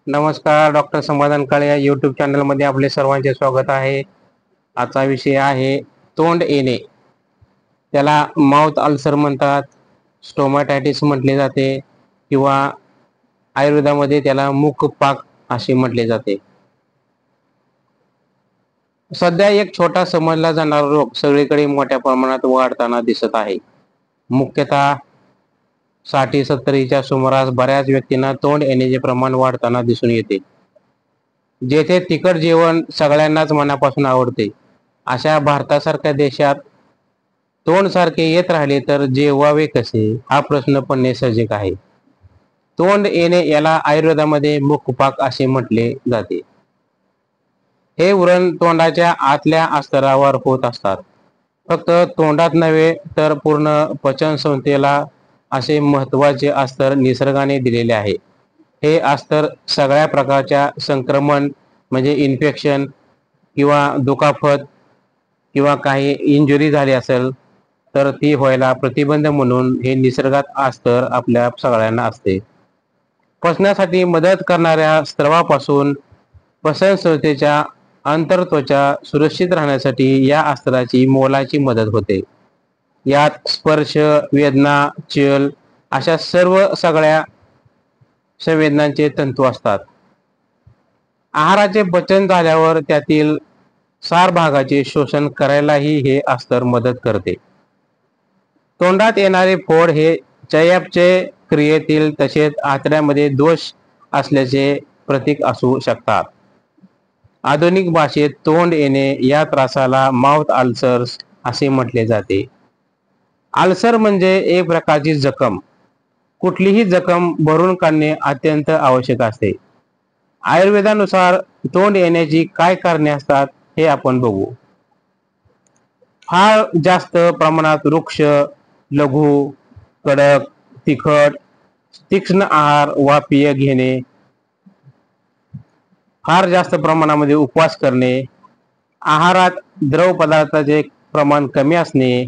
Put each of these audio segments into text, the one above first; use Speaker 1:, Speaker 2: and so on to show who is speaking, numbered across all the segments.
Speaker 1: नमस्कार, डॉक्टर समाधान काळे या यूट्यूब चॅनलमध्ये आपले सर्वांचे स्वागत आहे. आजचा विषय आहे तोंड येणे. त्याला माउथ अल्सर म्हणतात, स्टोमॅटायटिस म्हटले जाते किंवा आयुर्वेदामध्ये त्याला मुखपाक असे म्हटले जाते. सध्या एक छोटा समजला जाणारा रोग सगळीकडे मोठ्या प्रमाणात वाढताना दिसत आहे. मुख्यतः 60-70च्या सुमारास बऱ्याच व्यक्तींना तोंड येण्याचे प्रमाण वाढताना दिसून येते. जेथे तिखट जेवण सगळ्यांनाच मनापासून आवडते, अशा भारतासारख्या देशात तोंड सारखे येत राहिले तर जेवावे कसे हा प्रश्न पडणे साहजिक आहे. तोंड येणे याला आयुर्वेदामध्ये मुखपाक असे म्हटले जाते. हे उरण तोंडाच्या आतल्या अस्तरावर होत असतात. फक्त तोंडात नव्हे तर पूर्ण पचन संस्थेला असे महत्वाचे अस्तर निसर्गाने दिलेले आहे. हे अस्तर सगळ्या प्रकारच्या संक्रमण म्हणजे इन्फेक्शन किंवा दुखापत किंवा काही इंजुरी झाली असेल तर ती व्हायला प्रतिबंध म्हणून हे निसर्गात अस्तर आपल्या सगळ्यांना असते. पचनासाठी मदत करणाऱ्या स्त्रवापासून पचन संस्थेच्या अंतर्त्वचा सुरक्षित राहण्यासाठी या अस्त्राची मोलाची मदत होते. यात स्पर्श, वेदना, चल अशा सगळ्या संवेदनांचे तंतू असतात. आहाराचे पचन झाल्यावर त्यातील सार भागाचे शोषण करायलाही हे अस्तर मदत करते. तोंडात येणारे फोड हे चयापचय क्रियेतील तसेच आतड्यामध्ये दोष असल्याचे प्रतीक असू शकतात. आधुनिक भाषेत तोंड येणे या त्रासाला माउथ अल्सर्स असे म्हटले जाते. अल्सर म्हणजे एक प्रकारची जखम. कुठलीही जखम भरून काढणे अत्यंत आवश्यक असते. आयुर्वेदानुसार तोंड येण्याची काय कारणे असतात हे आपण बघू. फार जास्त प्रमाणात रुक्ष, लघु, कडक, तिखट, तीक्ष्ण आहार वा पेय घेणे, फार जास्त प्रमाणामध्ये उपवास करणे, आहारात द्रव पदार्थाचे प्रमाण कमी असणे,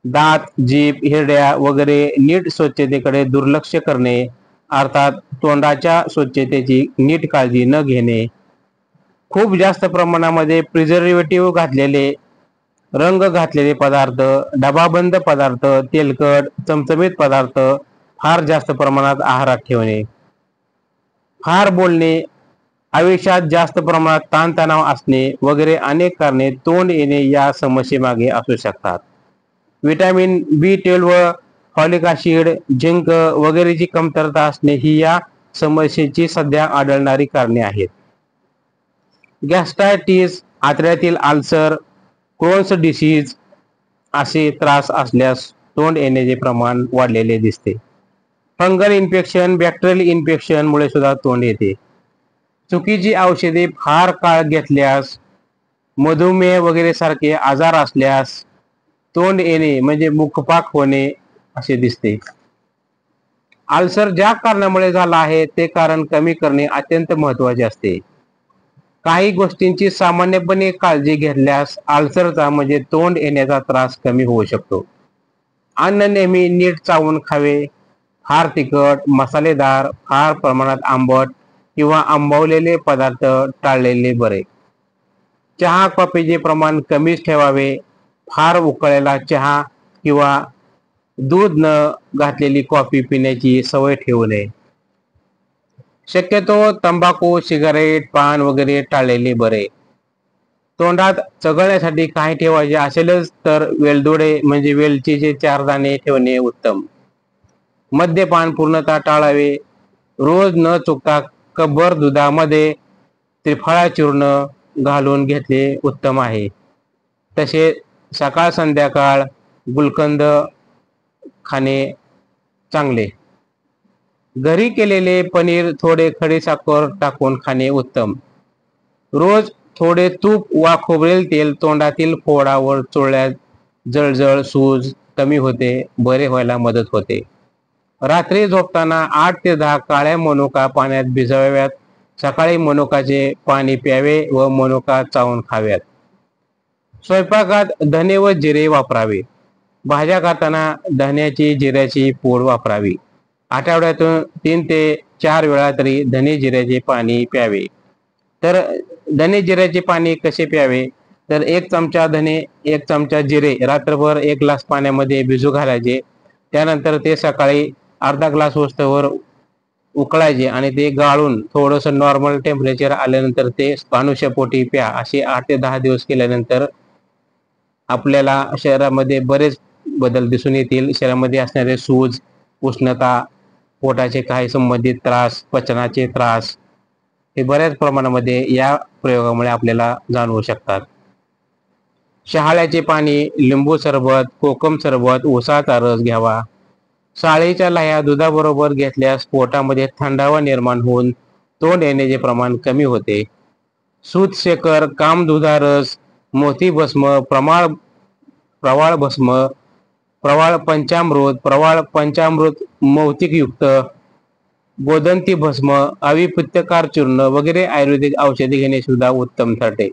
Speaker 1: दात, जीभ, हिरड्या वगैरे नीट स्वच्छतेकडे दुर्लक्ष करणे, अर्थात तोंडाच्या स्वच्छतेची नीट काळजी न घेणे, खूप जास्त प्रमाणामध्ये प्रिझर्वेटिव्ह घातलेले, रंग घातलेले पदार्थ, डबाबंद पदार्थ, तेलकट, चमचमीत पदार्थ फार जास्त प्रमाणात आहारात ठेवणे, फार बोलणे, आयुष्यात जास्त प्रमाणात ताणतणाव असणे वगैरे अनेक कारणे तोंड येणे या समस्येमागे असू शकतात. Vitamin B12, folic acid, zinc वगैरेची कमतरता असणे ही या समस्येची सध्या आढळणारी कारणे आहेत. गॅस्ट्रायटिस, आतड्यातील अल्सर, क्रोन्स डिसीज असे त्रास असल्यास तोंड येण्याचे प्रमाण वाढलेले दिसते. फंगल इन्फेक्शन, बॅक्टेरियल इन्फेक्शन मुळे सुद्धा तोंड येते. चुकीची औषधे फार काळ घेतल्यास, मधुमेह वगैरे सारखे आजार असल्यास तोंड येणे म्हणजे मुखपाक होणे असे दिसते. अल्सर ज्या कारणामुळे झाला आहे ते कारण कमी करणे अत्यंत महत्वाचे असते. काही गोष्टींची सामान्यपणे काळजी घेतल्यास अल्सरचा म्हणजे तोंड येण्याचा त्रास कमी होऊ शकतो. अन्न नेहमी नीट चावून खावे. फार तिखट, मसालेदार, फार प्रमाणात आंबट किंवा आंबवलेले पदार्थ टाळलेले बरे. चहा कॉफीचे प्रमाण कमीच ठेवावे. फार उकळलेला चहा किंवा दूध न घातलेली कॉफी पिण्याची सवय ठेवू नये. शक्यतो तंबाखू, सिगारेट, पान वगैरे टाळलेले बरे. तोंडात चघळण्यासाठी काही ठेवायचे असेलच तर वेलदोडे म्हणजे वेलचीचे 4 दाणे ठेवणे उत्तम. मद्यपान पूर्णतः टाळावे. रोज न चुकता कपभर दुधामध्ये त्रिफळा चूर्ण घालून घेतले उत्तम आहे. तसे सकाळ संध्याकाळ गुलकंद खाणे चांगले. घरी केलेले पनीर थोडे खडीसाखर टाकून खाणे उत्तम. रोज थोडे तूप वा खोबरेल तेल तोंडातील फोडावर चोळल्यास जळजळ, सूज कमी होते, बरे व्हायला मदत होते. रात्री झोपताना 8 ते 10 काळ्या मनुका पाण्यात भिजवाव्यात. सकाळी मनुकाचे पाणी प्यावे व मनुका चावून खाव्यात. स्वयंपाकात धने व जिरे वापरावे. भाज्या खाताना धन्याची, जिऱ्याची पूड वापरावी. आठवड्यातून 3 ते 4 वेळा तरी धने जिऱ्याचे पाणी प्यावे. तर धने जिऱ्याचे पाणी कसे प्यावे, तर 1 चमचा धने, 1 चमचा जिरे रात्रभर 1 ग्लास पाण्यामध्ये भिजू घालायचे. त्यानंतर ते सकाळी अर्धा ग्लास होस्तवर उकळायचे आणि ते गाळून थोडंसं नॉर्मल टेम्परेचर आल्यानंतर ते अनुशापोटी प्या. असे 8 ते 10 दिवस केल्यानंतर आपल्याला शरीरामध्ये बरेच बदल दिसून येतील. शरीरामध्ये असणारे सूज, उष्णता, पोटाचे काही संबंधित त्रास, पचनाचे त्रास हे बऱ्याच प्रमाणामध्ये या प्रयोगामुळे आपल्याला जाणवू शकतात. शहाळ्याचे पाणी, लिंबू सरबत, कोकम सरबत, उसाचा रस घ्यावा. साळीच्या लाह्या दुधाबरोबर घेतल्यास पोटामध्ये थंडावा निर्माण होऊन तोंड येण्याचे प्रमाण कमी होते. सूतशेखर, कामधुधारस, मोती भस्म, प्रवाळ भस्म, प्रवाळ पंचामृत मौतिकयुक्त, गोदंती भस्म, अविपित्तकार चूर्ण वगैरे आयुर्वेदिक औषधे घेणे सुद्धा उत्तम ठरते.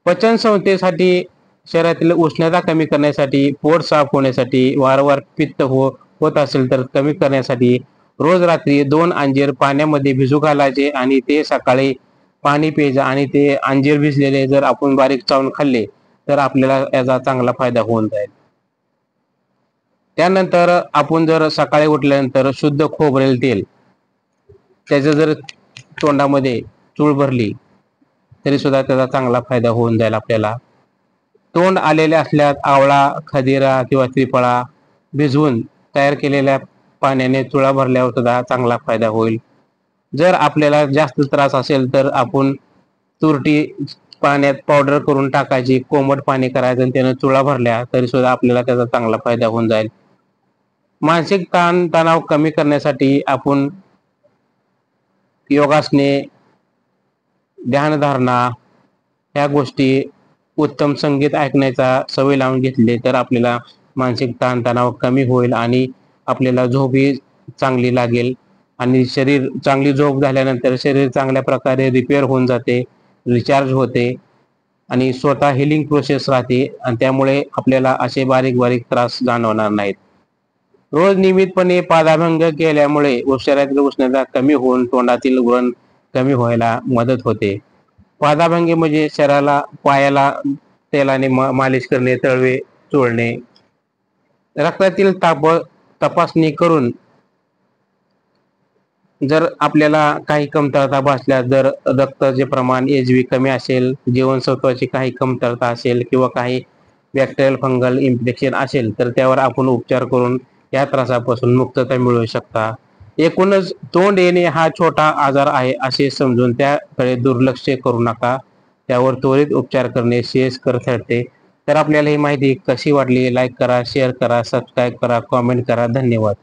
Speaker 1: पचन संस्थेसाठी, शरीरातील उष्णता कमी करण्यासाठी, पोट साफ होण्यासाठी, वारंवार पित्त होत असेल तर कमी करण्यासाठी रोज रात्री 2 अंजीर पाण्यामध्ये भिजू घालायचे आणि ते सकाळी पाणी प्यायचं आणि ते अंजीर भिजलेले जर आपण बारीक चावून खाल्ले तर आपल्याला याचा चांगला फायदा होऊन जाईल. त्यानंतर आपण जर सकाळी उठल्यानंतर शुद्ध खोबरेल तेल त्याचं जर तोंडामध्ये चूळ भरली तरी सुद्धा त्याचा चांगला फायदा होऊन जाईल आपल्याला. तोंड आलेले असल्यास आवळा, खदिरा किंवा त्रिफळा भिजवून तयार केलेल्या पाण्याने चुळा भरल्यावर सुद्धा चांगला फायदा होईल. जर आपल्याला जास्त त्रास असेल तर आपण तुरटी पाण्यात पावडर करून टाकायची, कोमट पाणी करायचं आणि त्यानं चुळा भरल्या तरी सुद्धा आपल्याला त्याचा चांगला फायदा होऊन जाईल. मानसिक ताण तणाव कमी करण्यासाठी आपण योगासने, ध्यानधारणा ह्या गोष्टी, उत्तम संगीत ऐकण्याचा सवय लावून घेतली तर आपल्याला मानसिक ताणतणाव कमी होईल आणि आपल्याला झोपही चांगली लागेल आणि शरीर चांगली झोप झाल्यानंतर शरीर चांगल्या प्रकारे रिपेअर होऊन जाते, रिचार्ज होते आणि स्वतः हिलिंग प्रोसेस राहते आणि त्यामुळे आपल्याला असे बारीक बारीक त्रास जाणवणार नाहीत. रोज नियमितपणे पादाभंग केल्यामुळे शरीरातील उष्णता कमी होऊन तोंडातील व्रण कमी व्हायला मदत होते. पादाभंगी म्हणजे शरीराला, पायाला तेलाने मालिश करणे, तळवे चोळणे, रक्तातील तपासणी करून जर आपल्याला काही कमतरता भासल्यास, जर रक्ताचे प्रमाण HB कमी असेल, जीवनसत्वाची काही कमतरता असेल किंवा काही बॅक्टेरियल फंगल इन्फेक्शन असेल तर त्यावर आपण उपचार करून या त्रासापासून मुक्तता मिळवू शकता. एकूणच तोंड येणे हा छोटा आजार आहे असे समजून त्याकडे दुर्लक्ष करू नका. त्यावर त्वरित उपचार करणे श्रेयस्कर ठरते. तर आपल्याला ही माहिती कशी वाटली, लाईक करा, शेअर करा, सबस्क्राईब करा, कॉमेंट करा. धन्यवाद.